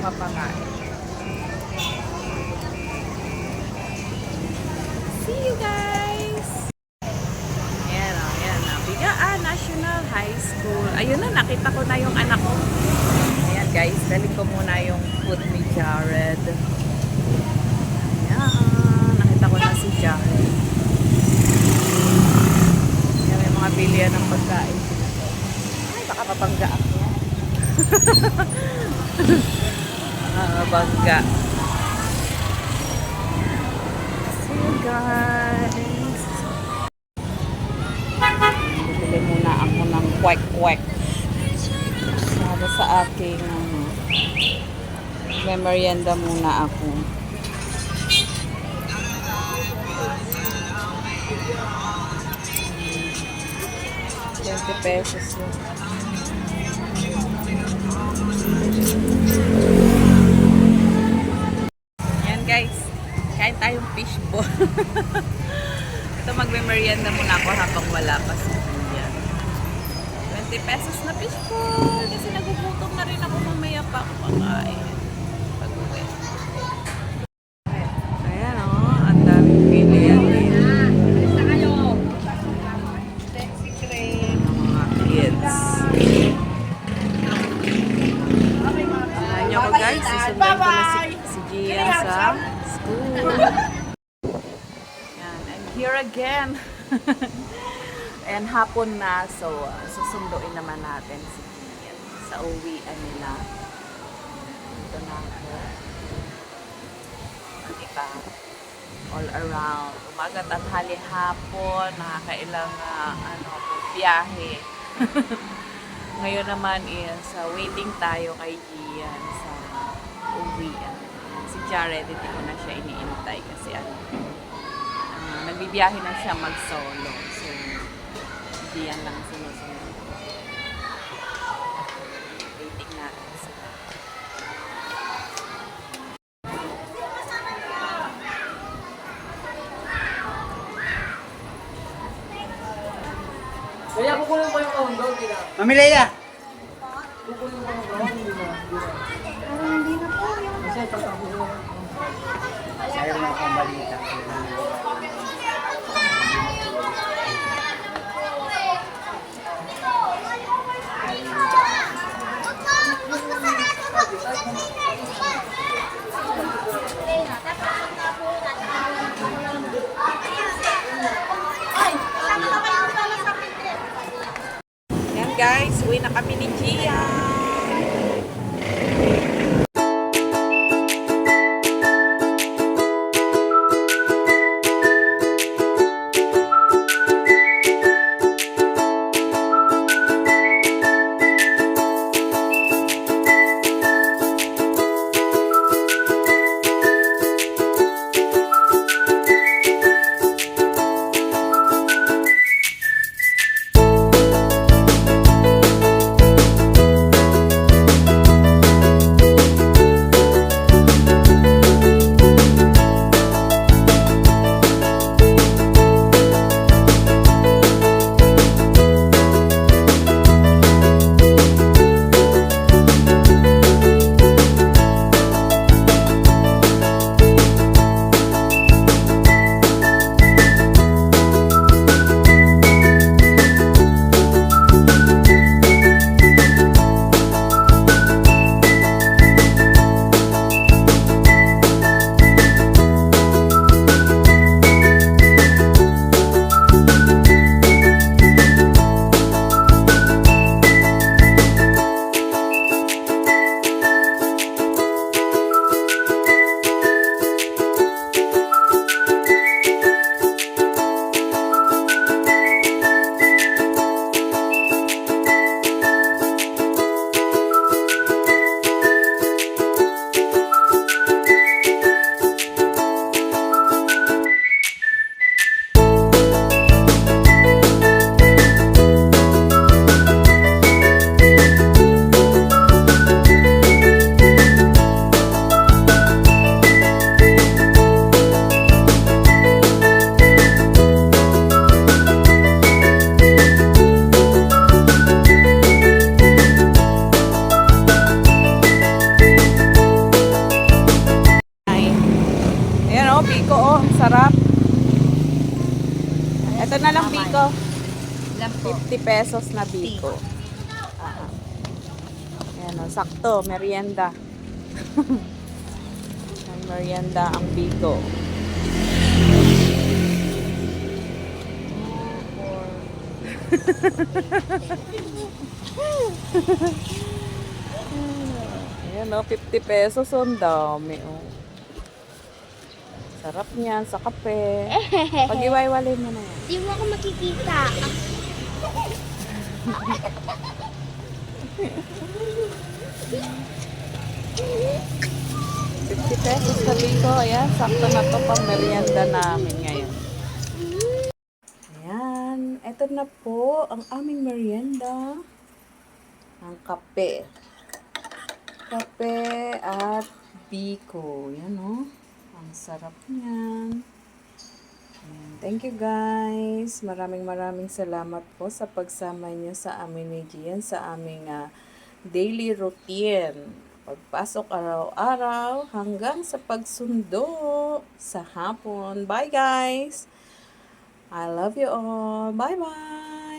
Mapangain. See you guys! Ayan o, ayan na. Bigaan National High School. Ayun na, nakita ko na yung anak ko. Ayan guys, dali ko muna yung food ni Jared. Ayan, nakita ko na si Jared. Ayan, may mga bilihan ng pagkain. Ay, baka mabangga ako. Bangga. See you guys. Bibili muna ako ng kwek-kwek. Para sa aking may merienda muna ako. 20 pesos yun. Yan guys, kain tayong fishball. Ito magme-merienda muna ako habang wala pa si Kuya. 20 pesos na fishball kasi nagugutom na rin ako, mamaya pa ako pakain pag-uwi. Ayan o, ang daming pilihan din ng mga kids. Ayan nyo ko guys, susundan ko na si Gian sa school. Yan, I'm here again. And hapon na, so susunduin naman natin si Gian sa uwian nila. Dito na ako. Diba? All around. Umaga, tanghali, hapon, nakakailang biyahe. Ngayon naman is waiting tayo kay Gian sa uwian. Si Jared, hindi ko na siya iniintay kasi nagbibiyahe na siya mag-solo. So, Gian lang sinusunod. Waiting natin sila. Kaya kukunin ko yung kaundo, tira. Mami Leia! Kukunin ko yung kaundo, hindi na. Hindi na po yun. Kasi tatapos ko. Sayang na akong balita. Yan guys, uwi na kami ni Gian. 50 pesos na biko. Ayan o, sakto, merienda. Ang merienda ang biko. Ayan o, 50 pesos. Ang dami o. Sarap niyan sa kape. Pag-iwaywalin mo na yan. Di mo ako makikita. 50 pesos sa biko. Ayan, sakto na to pang merienda namin ngayon. Ayan, eto na po ang aming merienda. Ang kape. Kape at biko. Yan o. Ang sarap niyan. Ayan, thank you guys. Maraming salamat po sa pagsama niyo sa amin ni Gian sa aming daily routine. Pagpasok araw-araw hanggang sa pagsundo sa hapon. Bye guys! I love you all. Bye-bye!